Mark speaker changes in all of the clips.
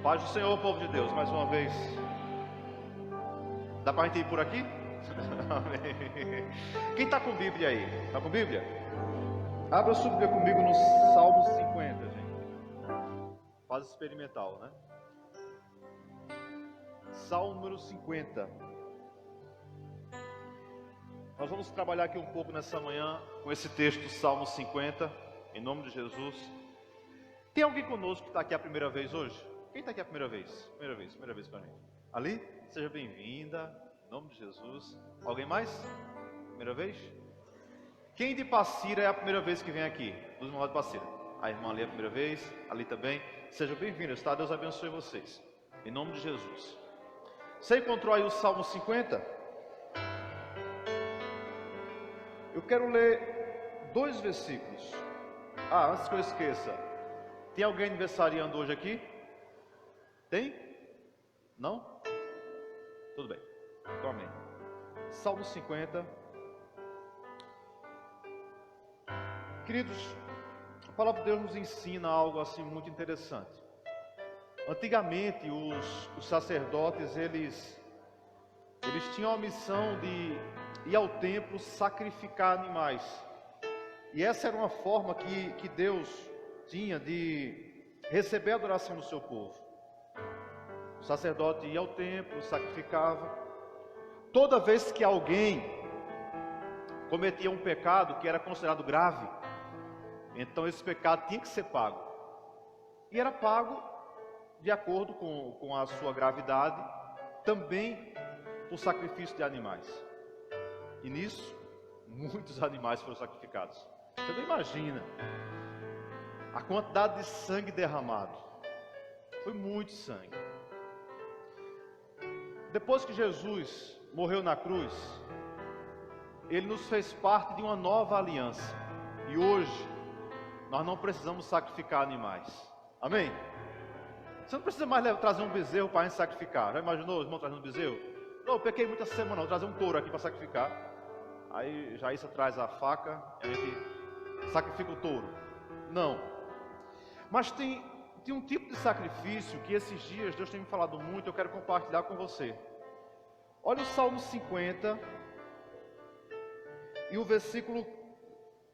Speaker 1: Paz do Senhor, povo de Deus, mais uma vez. Dá para a gente ir por aqui? Amém. Quem está com Bíblia aí? Está com Bíblia? Abra sua Bíblia comigo no Salmo 50, gente. Fase experimental, né? Salmo número 50. Nós vamos trabalhar aqui um pouco nessa manhã com esse texto, Salmo 50, em nome de Jesus. Tem alguém conosco que está aqui a primeira vez hoje? Quem está aqui a primeira vez? Primeira vez com a gente. Ali? Seja bem-vinda, em nome de Jesus. Alguém mais? Primeira vez? Quem de Passira é a primeira vez que vem aqui? Dos irmãos de Passira. A irmã ali é a primeira vez, ali também. Sejam bem-vindos, tá? Deus abençoe vocês. Em nome de Jesus. Você encontrou aí o Salmo 50? Eu quero ler 2 versículos. Antes que eu esqueça. Tem alguém aniversariando hoje aqui? Tem? Não? Tudo bem. Então, amém. Salmo 50. Queridos, a palavra de Deus nos ensina algo assim muito interessante. Antigamente, os sacerdotes, eles tinham a missão de ir ao templo sacrificar animais. E essa era uma forma que Deus tinha de receber a adoração do seu povo. O sacerdote ia ao templo, sacrificava. Toda vez que alguém cometia um pecado que era considerado grave, então esse pecado tinha que ser pago. E era pago de acordo com a sua gravidade, também por sacrifício de animais. E nisso, muitos animais foram sacrificados. Você não imagina a quantidade de sangue derramado. Foi muito sangue. Depois que Jesus morreu na cruz, Ele nos fez parte de uma nova aliança. E hoje, nós não precisamos sacrificar animais. Amém? Você não precisa mais trazer um bezerro para a gente sacrificar. Já imaginou os irmãos trazendo um bezerro? Não, eu pequei muita semana, vou trazer um touro aqui para sacrificar. Aí já isso traz a faca, a gente sacrifica o touro. Não. Mas tem um tipo de sacrifício que esses dias Deus tem me falado muito, eu quero compartilhar com você. Olha o Salmo 50 e o versículo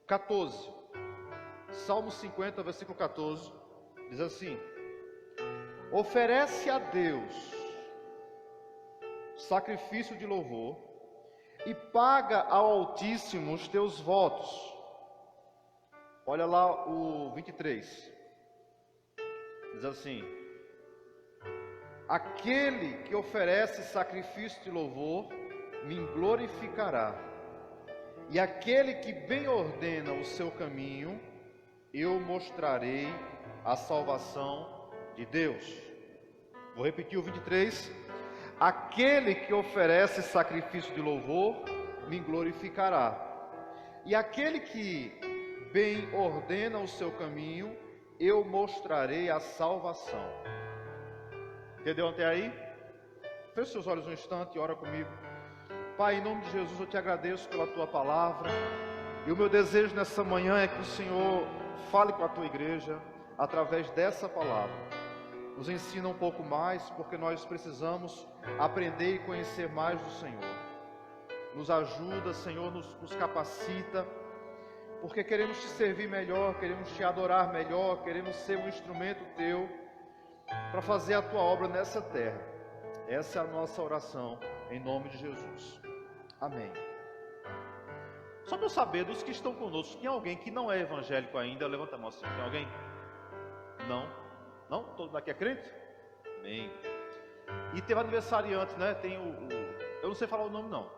Speaker 1: 14. Salmo 50, versículo 14, diz assim: oferece a Deus sacrifício de louvor e paga ao Altíssimo os teus votos. Olha lá o 23. Diz assim: aquele que oferece sacrifício de louvor me glorificará, e aquele que bem ordena o seu caminho, eu mostrarei a salvação de Deus. Vou repetir o 23. Aquele que oferece sacrifício de louvor me glorificará, e aquele que bem ordena o seu caminho, eu mostrarei a salvação. Entendeu até aí? Feche seus olhos um instante e ora comigo. Pai, em nome de Jesus, eu te agradeço pela tua palavra. E o meu desejo nessa manhã é que o Senhor fale com a tua igreja através dessa palavra. Nos ensina um pouco mais, porque nós precisamos aprender e conhecer mais do Senhor. Nos ajuda, Senhor, nos capacita, porque queremos te servir melhor, queremos te adorar melhor, queremos ser um instrumento teu para fazer a tua obra nessa terra. Essa é a nossa oração, em nome de Jesus. Amém. Só para eu saber, dos que estão conosco, tem alguém que não é evangélico ainda? Levanta a mão assim. Tem alguém? Não? Não? Todo mundo aqui é crente? Amém. E teve aniversariante, né? Tem eu não sei falar o nome não.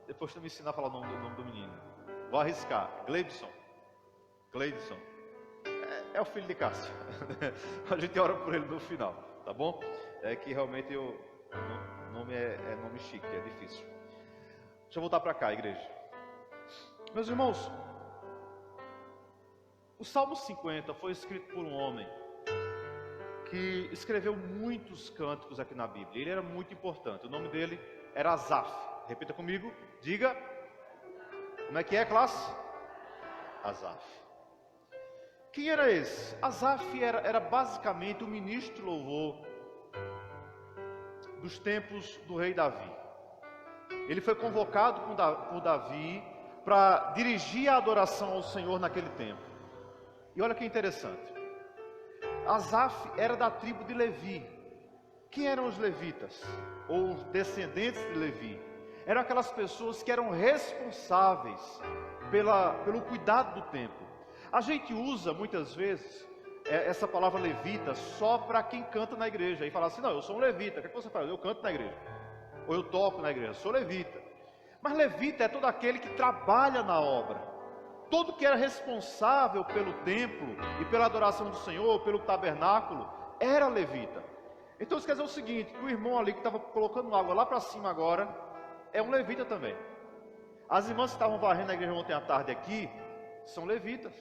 Speaker 1: Depois tu me ensinar a falar o nome do menino. Vou arriscar. Gleidson. É o filho de Cássio. A gente ora por ele no final, tá bom? É que realmente o nome é nome chique, é difícil. Deixa eu voltar para cá, igreja. Meus irmãos, o Salmo 50 foi escrito por um homem que escreveu muitos cânticos aqui na Bíblia. Ele era muito importante. O nome dele era Asaf. Repita comigo. Diga. Como é que é, classe? Asaf. Quem era esse? Asaf era basicamente o ministro de louvor dos tempos do rei Davi. Ele foi convocado por Davi para dirigir a adoração ao Senhor naquele tempo. E olha que interessante. Asaf era da tribo de Levi. Quem eram os levitas? Ou os descendentes de Levi? Eram aquelas pessoas que eram responsáveis pelo cuidado do templo. A gente usa muitas vezes essa palavra levita só para quem canta na igreja. E fala assim, não, eu sou um levita. O que você faz? Eu canto na igreja. Ou eu toco na igreja, sou levita. Mas levita é todo aquele que trabalha na obra. Todo que era responsável pelo templo e pela adoração do Senhor, pelo tabernáculo, era levita. Então isso quer dizer o seguinte, que o irmão ali que estava colocando água lá para cima agora, é um levita também. As irmãs que estavam varrendo a igreja ontem à tarde aqui, são levitas.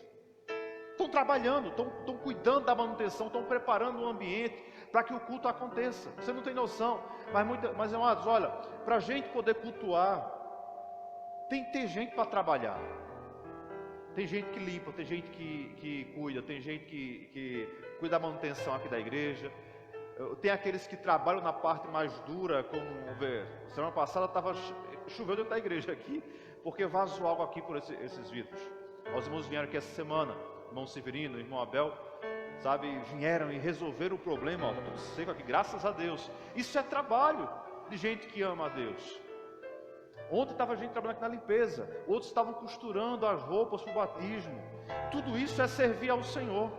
Speaker 1: Estão trabalhando, estão cuidando da manutenção, estão preparando o ambiente para que o culto aconteça. Você não tem noção, mas amados, olha, para a gente poder cultuar, tem que ter gente para trabalhar. Tem gente que limpa, tem gente que cuida, tem gente que cuida da manutenção aqui da igreja. Tem aqueles que trabalham na parte mais dura, como semana passada estava chovendo dentro da igreja aqui, porque vazou água aqui por esses vidros. Os irmãos vieram aqui essa semana, irmão Severino, irmão Abel, sabe, vieram e resolveram o problema, está tudo seco aqui, graças a Deus. Isso é trabalho de gente que ama a Deus. Ontem estava gente trabalhando aqui na limpeza, outros estavam costurando as roupas para o batismo. Tudo isso é servir ao Senhor.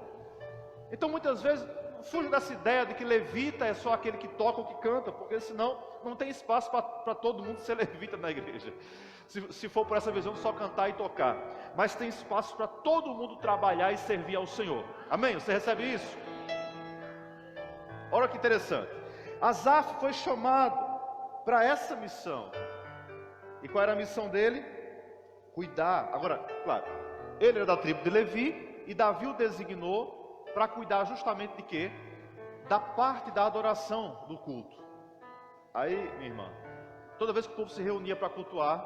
Speaker 1: Então muitas vezes fuja dessa ideia de que levita é só aquele que toca ou que canta, porque senão não tem espaço para todo mundo ser levita na igreja. Se for por essa visão de só cantar e tocar, mas tem espaço para todo mundo trabalhar e servir ao Senhor. Amém? Você recebe isso? Olha que interessante. Asaf foi chamado para essa missão. E qual era a missão dele? Cuidar. Agora, claro, ele era da tribo de Levi e Davi o designou para cuidar justamente de quê? Da parte da adoração do culto. Aí, minha irmã, toda vez que o povo se reunia para cultuar,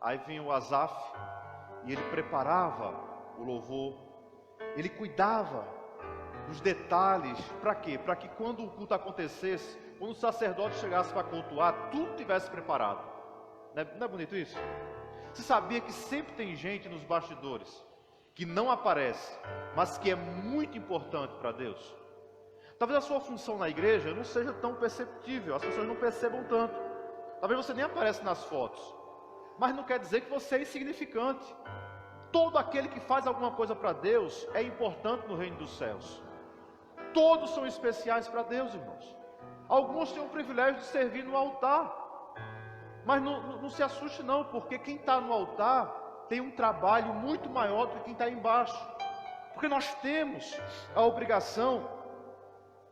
Speaker 1: aí vinha o Asaf e ele preparava o louvor, ele cuidava dos detalhes. Para quê? Para que quando o culto acontecesse, quando o sacerdote chegasse para cultuar, tudo tivesse preparado. Não é bonito isso? Você sabia que sempre tem gente nos bastidores que não aparece, mas que é muito importante para Deus? Talvez a sua função na igreja não seja tão perceptível, as pessoas não percebam tanto. Talvez você nem apareça nas fotos, mas não quer dizer que você é insignificante. Todo aquele que faz alguma coisa para Deus é importante no reino dos céus. Todos são especiais para Deus, irmãos. Alguns têm o privilégio de servir no altar, mas não se assuste não, porque quem está no altar tem um trabalho muito maior do que quem está embaixo. Porque nós temos a obrigação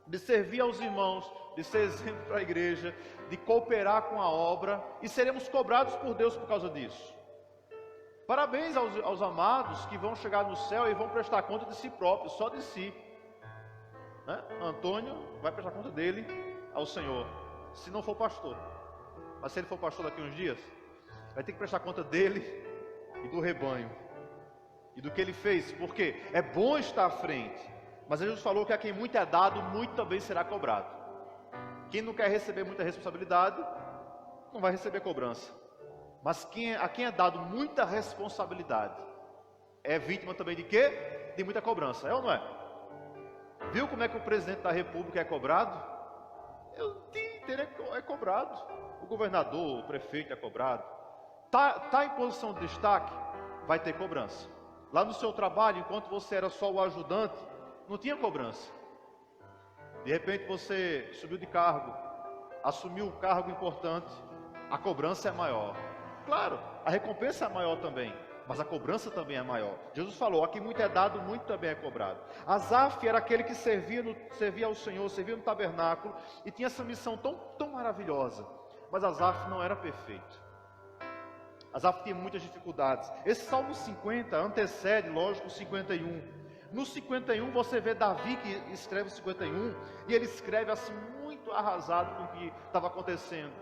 Speaker 1: de servir aos irmãos, de ser exemplo para a igreja, de cooperar com a obra, e seremos cobrados por Deus por causa disso. Parabéns aos amados que vão chegar no céu e vão prestar conta de si próprios, só de si, né? Antônio vai prestar conta dele ao Senhor, se não for pastor. Mas se ele for pastor daqui a uns dias, vai ter que prestar conta dele e do rebanho e do que ele fez, porque é bom estar à frente, mas Jesus falou que a quem muito é dado, muito também será cobrado. Quem não quer receber muita responsabilidade, não vai receber cobrança. Mas a quem é dado muita responsabilidade, é vítima também de quê? De muita cobrança, é ou não é? Viu como é que o presidente da república é cobrado? O dia inteiro é cobrado. O governador, o prefeito é cobrado. Tá em posição de destaque, vai ter cobrança. Lá no seu trabalho, enquanto você era só o ajudante, não tinha cobrança. De repente você subiu de cargo, assumiu um cargo importante, a cobrança é maior. Claro, a recompensa é maior também, mas a cobrança também é maior. Jesus falou, a quem muito é dado, muito também é cobrado. Asaf era aquele que servia ao Senhor, servia no tabernáculo, e tinha essa missão tão maravilhosa. Mas Asaf não era perfeito. Asaf tinha muitas dificuldades. Esse Salmo 50 antecede, lógico, o 51. No 51 você vê Davi que escreve o 51, e ele escreve assim muito arrasado com o que estava acontecendo.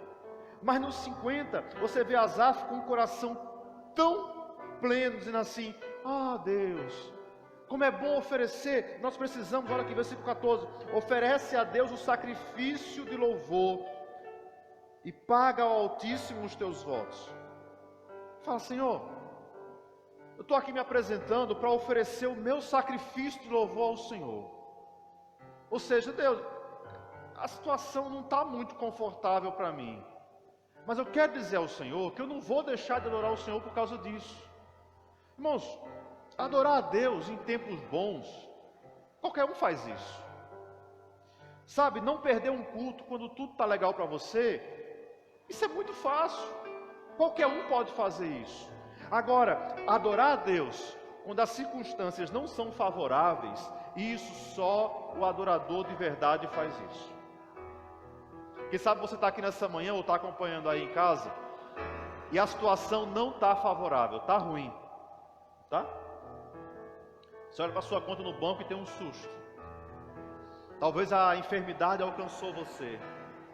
Speaker 1: Mas no 50 você vê Asaf com um coração tão pleno, dizendo assim, Deus, como é bom oferecer. Nós precisamos, olha aqui, versículo 14, oferece a Deus o sacrifício de louvor, e paga ao Altíssimo os teus votos. Fala: Senhor, eu estou aqui me apresentando para oferecer o meu sacrifício de louvor ao Senhor. Ou seja, Deus, a situação não está muito confortável para mim, mas eu quero dizer ao Senhor que eu não vou deixar de adorar o Senhor por causa disso. Irmãos, adorar a Deus em tempos bons, qualquer um faz isso. Sabe, não perder um culto quando tudo está legal para você, isso é muito fácil. Qualquer um pode fazer isso. Agora, adorar a Deus quando as circunstâncias não são favoráveis, isso só o adorador de verdade faz isso. Quem sabe você está aqui nessa manhã ou está acompanhando aí em casa e a situação não está favorável, está ruim, tá? Você olha para a sua conta no banco e tem um susto. Talvez a enfermidade alcançou você,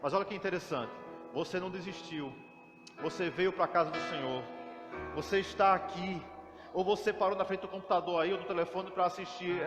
Speaker 1: mas olha que interessante, você não desistiu, você veio para a casa do Senhor, você está aqui, ou você parou na frente do computador aí, ou do telefone para assistir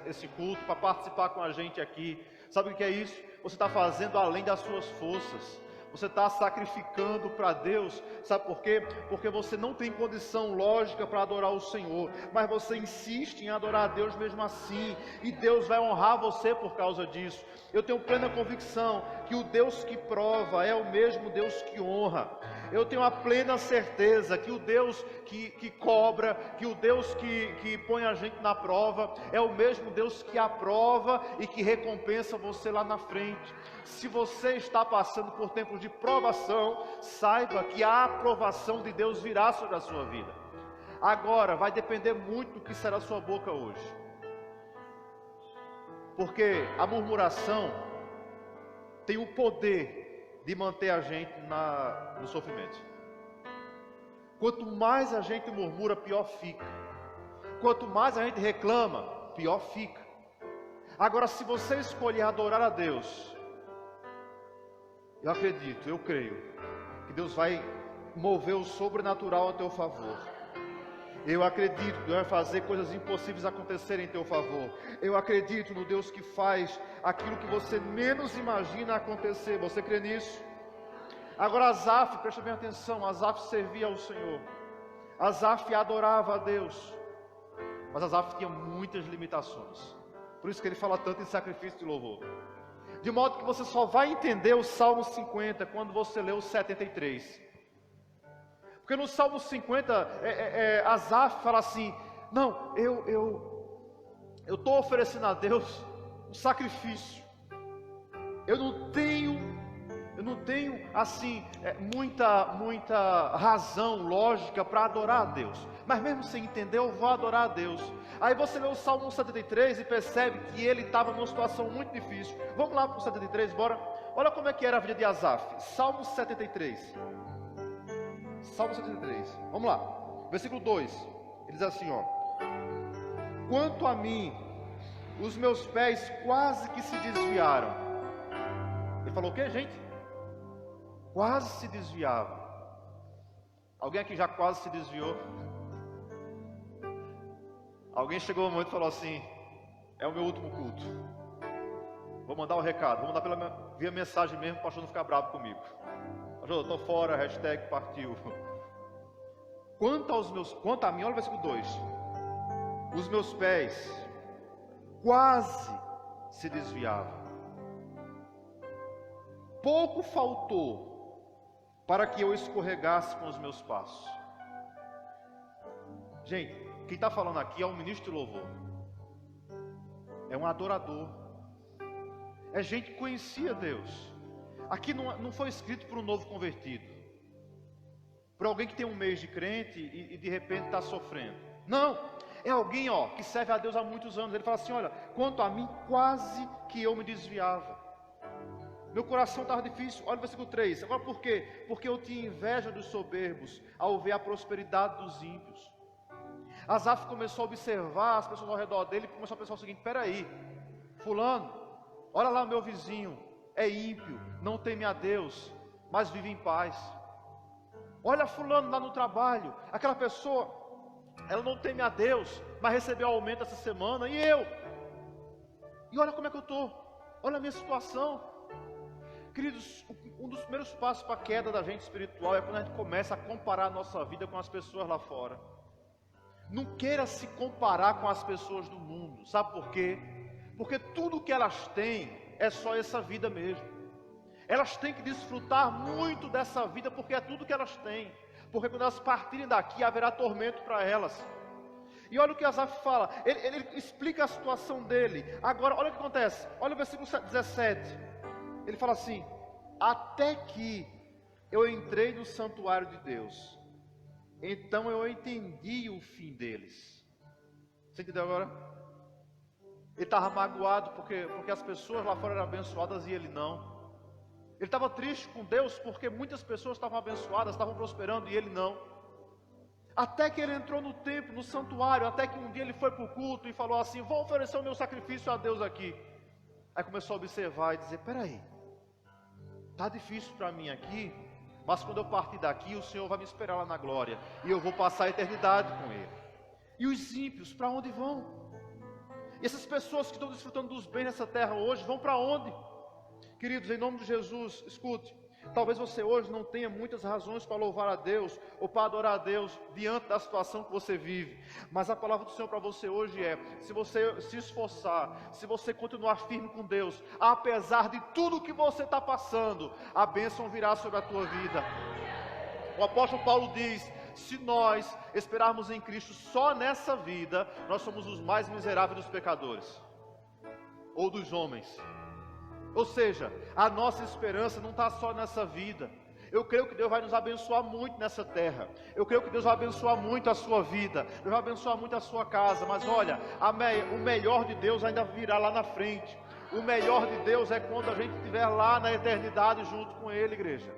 Speaker 1: esse culto, para participar com a gente aqui. Sabe o que é isso? Você está fazendo além das suas forças, você está sacrificando para Deus. Sabe por quê? Porque você não tem condição lógica para adorar o Senhor, mas você insiste em adorar a Deus mesmo assim, e Deus vai honrar você por causa disso. Eu tenho plena convicção que o Deus que prova é o mesmo Deus que honra. Eu tenho a plena certeza que o Deus que cobra, que o Deus que põe a gente na prova, é o mesmo Deus que aprova e que recompensa você lá na frente. Se você está passando por tempos de provação, saiba que a aprovação de Deus virá sobre a sua vida. Agora, vai depender muito do que será a sua boca hoje. Porque a murmuração tem o poder de manter a gente no sofrimento. Quanto mais a gente murmura, pior fica. Quanto mais a gente reclama, pior fica. Agora, se você escolher adorar a Deus, eu acredito, eu creio, que Deus vai mover o sobrenatural a teu favor. Eu acredito que Deus vai fazer coisas impossíveis acontecerem em teu favor. Eu acredito no Deus que faz aquilo que você menos imagina acontecer. Você crê nisso? Agora Asaf, presta bem atenção, Asaf servia ao Senhor. Asaf adorava a Deus. Mas Asaf tinha muitas limitações. Por isso que ele fala tanto em sacrifício de louvor. De modo que você só vai entender o Salmo 50 quando você lê o 73. Porque no Salmo 50, Asaf fala assim: não, eu estou oferecendo a Deus um sacrifício. Eu não tenho assim, muita razão lógica para adorar a Deus. Mas mesmo sem entender, eu vou adorar a Deus. Aí você lê o Salmo 73 e percebe que ele estava numa situação muito difícil. Vamos lá para o 73, bora? Olha como é que era a vida de Asaf. Salmo 73. Salmo 73, vamos lá, versículo 2, ele diz assim, ó: quanto a mim, os meus pés quase que se desviaram. Ele falou o que, gente? Quase se desviava. Alguém aqui já quase se desviou? Alguém chegou no momento e falou assim: é o meu último culto, vou mandar o recado, vou mandar via mensagem mesmo, para o pastor não ficar bravo comigo. Eu estou fora, hashtag partiu. Quanto a mim, olha o versículo 2: os meus pés quase se desviavam. Pouco faltou para que eu escorregasse com os meus passos. Gente, quem está falando aqui é um ministro de louvor, é um adorador, é gente que conhecia Deus. Aqui não foi escrito para um novo convertido, para alguém que tem um mês de crente e de repente está sofrendo. Não, é alguém que serve a Deus há muitos anos. Ele fala assim: olha, quanto a mim, quase que eu me desviava. Meu coração estava difícil. Olha o versículo 3. Agora por quê? Porque eu tinha inveja dos soberbos ao ver a prosperidade dos ímpios. Asaf começou a observar as pessoas ao redor dele e começou a pensar o seguinte: peraí, fulano, olha lá o meu vizinho, é ímpio, não teme a Deus, mas vive em paz. Olha fulano lá no trabalho, aquela pessoa, ela não teme a Deus, mas recebeu aumento essa semana, e eu? E olha como é que eu estou, olha a minha situação. Queridos, Um dos primeiros passos para a queda da gente espiritual é quando a gente começa a comparar a nossa vida com as pessoas lá fora. Não queira se comparar com as pessoas do mundo. Sabe por quê? Porque tudo que elas têm é só essa vida mesmo. Elas têm que desfrutar muito dessa vida porque é tudo que elas têm. Porque quando elas partirem daqui haverá tormento para elas. E olha o que Asaf fala, ele explica a situação dele. Agora, olha o que acontece, olha o versículo 17. Ele fala assim: até que eu entrei no santuário de Deus, então eu entendi o fim deles. Você entendeu agora? Ele estava magoado porque as pessoas lá fora eram abençoadas e ele não. Ele estava triste com Deus porque muitas pessoas estavam abençoadas, estavam prosperando e ele não. Até que ele entrou no templo, no santuário, até que um dia ele foi para o culto e falou assim: vou oferecer o meu sacrifício a Deus aqui. Aí começou a observar e dizer: peraí, está difícil para mim aqui, mas quando eu partir daqui o Senhor vai me esperar lá na glória, e eu vou passar a eternidade com Ele. E os ímpios, para onde vão? E essas pessoas que estão desfrutando dos bens nessa terra hoje, vão para onde? Queridos, em nome de Jesus, escute. Talvez você hoje não tenha muitas razões para louvar a Deus ou para adorar a Deus diante da situação que você vive. Mas a palavra do Senhor para você hoje é: se você se esforçar, se você continuar firme com Deus, apesar de tudo que você está passando, a bênção virá sobre a tua vida. O apóstolo Paulo diz: se nós esperarmos em Cristo só nessa vida, nós somos os mais miseráveis dos pecadores ou dos homens. Ou seja, a nossa esperança não está só nessa vida. Eu creio que Deus vai nos abençoar muito nessa terra. Eu creio que Deus vai abençoar muito a sua vida. Deus vai abençoar muito a sua casa. Mas olha, o melhor de Deus ainda virá lá na frente. O melhor de Deus é quando a gente estiver lá na eternidade junto com Ele, igreja.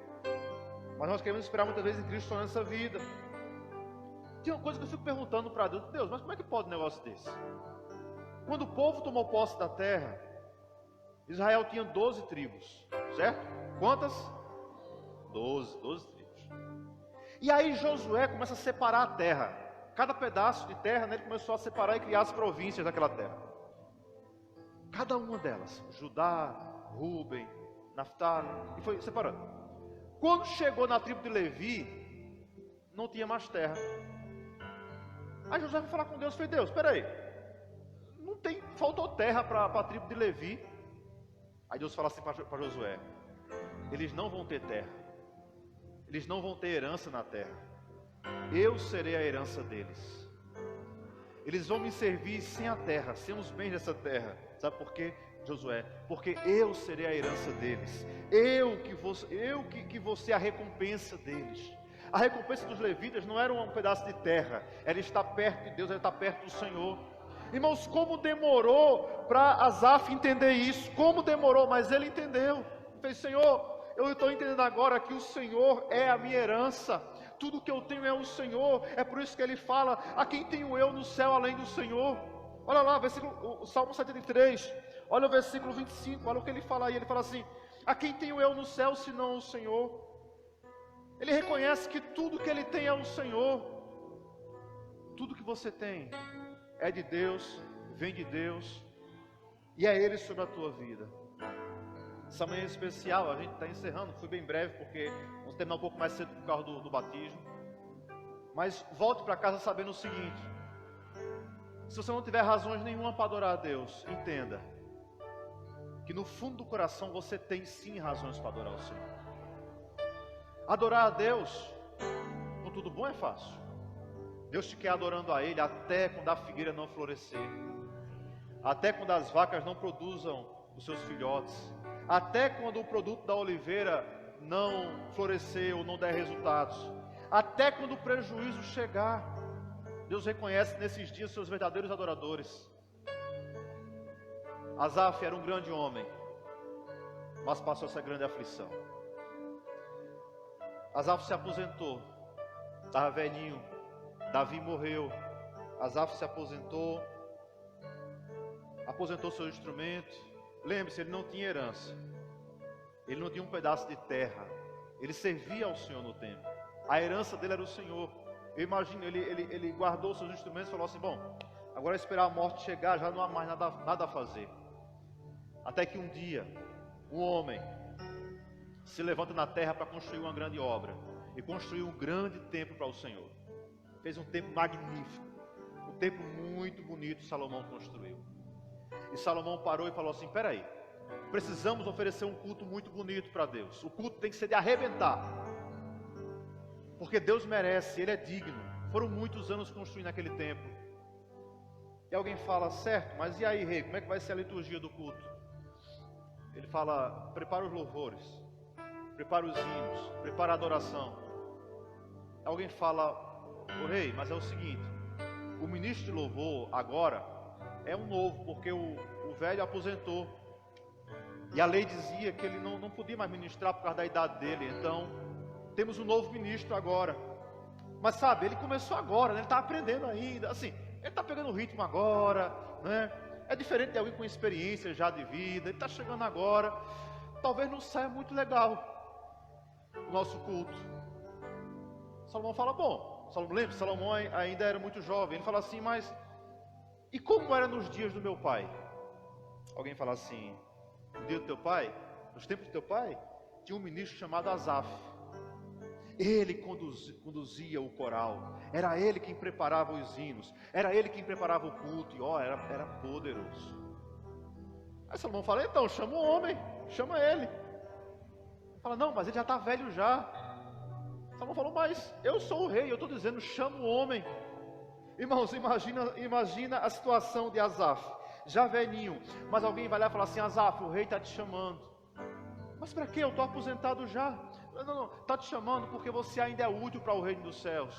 Speaker 1: Mas nós queremos esperar muitas vezes em Cristo só nessa vida. Tem uma coisa que eu fico perguntando para Deus: Deus, mas como é que pode um negócio desse? Quando o povo tomou posse da terra, Israel tinha 12 tribos, certo? Quantas? 12 tribos. E aí Josué começa a separar a terra. Cada pedaço de terra, né, ele começou a separar e criar as províncias daquela terra. Cada uma delas, Judá, Rúben, Naftali, e foi separando. Quando chegou na tribo de Levi, não tinha mais terra. Aí Josué foi falar com Deus, foi: Deus, espera aí, faltou terra para a tribo de Levi. Aí Deus fala assim para Josué: eles não vão ter terra, eles não vão ter herança na terra, eu serei a herança deles. Eles vão me servir sem a terra, sem os bens dessa terra. Sabe por quê, Josué? Porque eu serei a herança deles, eu que vou ser a recompensa deles. A recompensa dos levitas não era um pedaço de terra, era estar perto de Deus, era estar perto do Senhor. Irmãos, como demorou para Asaf entender isso? Como demorou, mas ele entendeu. Ele fez: Senhor, eu estou entendendo agora que o Senhor é a minha herança. Tudo que eu tenho é o Senhor. É por isso que ele fala: a quem tenho eu no céu além do Senhor? Olha lá, o Salmo 73. Olha o versículo 25, olha o que ele fala aí. Ele fala assim: a quem tenho eu no céu senão o Senhor? Ele reconhece que tudo que ele tem é o Senhor. Tudo que você tem é de Deus, vem de Deus, e é Ele sobre a tua vida. Essa manhã especial, a gente está encerrando, fui bem breve porque vamos terminar um pouco mais cedo por causa do batismo. Mas volte para casa sabendo o seguinte: se você não tiver razões nenhuma para adorar a Deus, entenda que no fundo do coração você tem sim razões para adorar o Senhor. Adorar a Deus com tudo bom é fácil. Deus te quer adorando a Ele até quando a figueira não florescer, até quando as vacas não produzam os seus filhotes, até quando o produto da oliveira não florescer ou não der resultados, até quando o prejuízo chegar. Deus reconhece nesses dias seus verdadeiros adoradores. Asaf era um grande homem, mas passou essa grande aflição. Asaf se aposentou, estava velhinho. Davi morreu, Asaf se aposentou seus instrumentos. Lembre-se, ele não tinha herança, ele não tinha um pedaço de terra, ele servia ao Senhor no templo. A herança dele era o Senhor. Eu imagino, ele guardou seus instrumentos e falou assim: bom, agora é esperar a morte chegar, já não há mais nada a fazer. Até que um dia, um homem se levanta na terra para construir uma grande obra. E construiu um grande templo para o Senhor. Fez um templo magnífico. Um templo muito bonito Salomão construiu. E Salomão parou e falou assim: peraí, precisamos oferecer um culto muito bonito para Deus. O culto tem que ser de arrebentar. Porque Deus merece, Ele é digno. Foram muitos anos construindo aquele templo. E alguém fala: certo, mas e aí, rei, como é que vai ser a liturgia do culto? Ele fala: prepara os louvores, prepara os hinos, prepara a adoração. Alguém fala: ô rei, mas é o seguinte, o ministro de louvor agora é um novo, porque o velho aposentou. E a lei dizia que ele não podia mais ministrar por causa da idade dele. Então, temos um novo ministro agora. Mas sabe, ele começou agora, né? Ele está aprendendo ainda. Assim, ele está pegando o ritmo agora, né? É diferente de alguém com experiência já de vida. Ele está chegando agora. Talvez não saia muito legal o nosso culto. Salomão fala: bom, Salomão ainda era muito jovem. Ele fala assim: mas e como era nos dias do meu pai? Alguém fala assim: no dia do teu pai, nos tempos do teu pai, tinha um ministro chamado Asaf. Ele conduzia o coral. Era ele quem preparava os hinos. Era ele quem preparava o culto. E era poderoso. Aí Salomão fala: então chama o homem, chama ele. Fala: não, mas ele já está velho já. Salomão falou: mas eu sou o rei, eu estou dizendo, chama o homem. Irmãos, imagina a situação de Asaf, já velhinho, mas alguém vai lá e fala assim: Asaf, o rei está te chamando. Mas para quê? Eu estou aposentado já. Não, está te chamando porque você ainda é útil para o reino dos céus.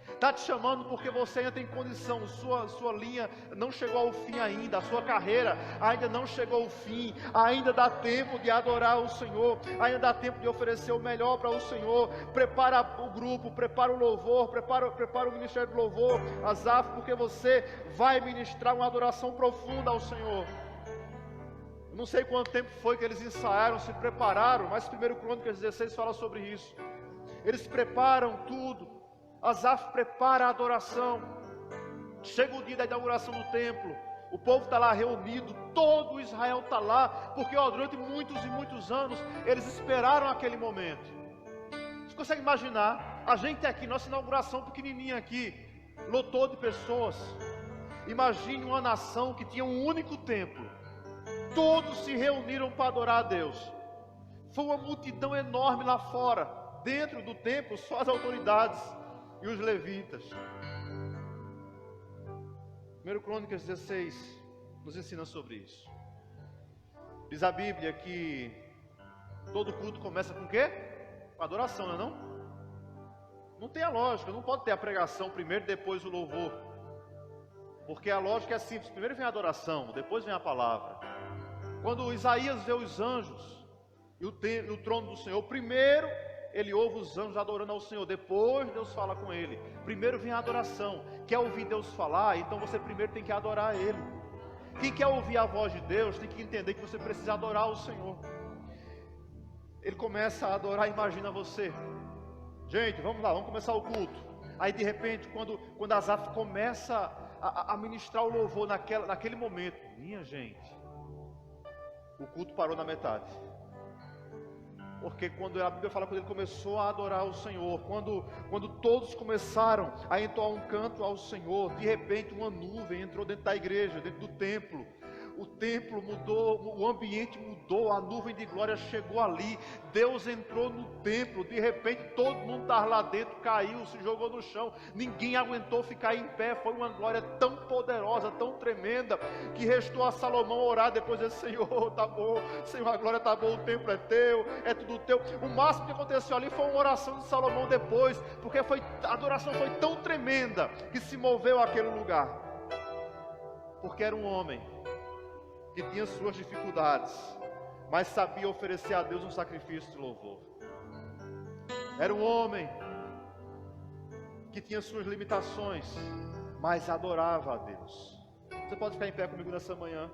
Speaker 1: Está te chamando porque você ainda tem condição. Sua linha não chegou ao fim ainda. A sua carreira ainda não chegou ao fim. Ainda dá tempo de adorar o Senhor. Ainda dá tempo de oferecer o melhor para o Senhor. Prepara o grupo, prepara o louvor, prepara o ministério do louvor, Asaf, porque você vai ministrar uma adoração profunda ao Senhor. Eu não sei quanto tempo foi que eles ensaiaram, se prepararam, mas 1 Crônicas 16 fala sobre isso. Eles preparam tudo. Asaf prepara a adoração. Chega o dia da inauguração do templo. O povo está lá reunido. Todo Israel está lá. Porque durante muitos e muitos anos eles esperaram aquele momento. Você consegue imaginar? A gente aqui, nossa inauguração pequenininha aqui, lotou de pessoas. Imagine uma nação que tinha um único templo. Todos se reuniram para adorar a Deus. Foi uma multidão enorme lá fora. Dentro do templo, só as autoridades e os levitas. 1 Crônicas 16 nos ensina sobre isso. Diz a Bíblia que todo culto começa com o quê? Com adoração, não é não? Não tem a lógica, não pode ter a pregação primeiro e depois o louvor. Porque a lógica é simples: primeiro vem a adoração, depois vem a palavra. Quando Isaías vê os anjos e o trono do Senhor, primeiro ele ouve os anjos adorando ao Senhor, depois Deus fala com ele. Primeiro vem a adoração. Quer ouvir Deus falar? Então você primeiro tem que adorar Ele. Quem quer ouvir a voz de Deus tem que entender que você precisa adorar o Senhor. Ele começa a adorar, imagina você. Gente, vamos lá, vamos começar o culto. Aí de repente, quando Asaf começa a ministrar o louvor naquele momento, minha gente, o culto parou na metade. Porque quando a Bíblia fala que ele começou a adorar o Senhor, quando todos começaram a entoar um canto ao Senhor, de repente uma nuvem entrou dentro da igreja, dentro do templo. O templo mudou, o ambiente mudou, a nuvem de glória chegou ali, Deus entrou no templo, de repente todo mundo estava lá dentro, caiu, se jogou no chão, ninguém aguentou ficar em pé. Foi uma glória tão poderosa, tão tremenda, que restou a Salomão orar depois desse: Senhor, tá bom, Senhor, a glória tá boa, o templo é teu, é tudo teu. O máximo que aconteceu ali foi uma oração de Salomão depois, porque a adoração foi tão tremenda, que se moveu aquele lugar, porque era um homem que tinha suas dificuldades, mas sabia oferecer a Deus um sacrifício de louvor. Era um homem que tinha suas limitações, mas adorava a Deus. Você pode ficar em pé comigo nessa manhã?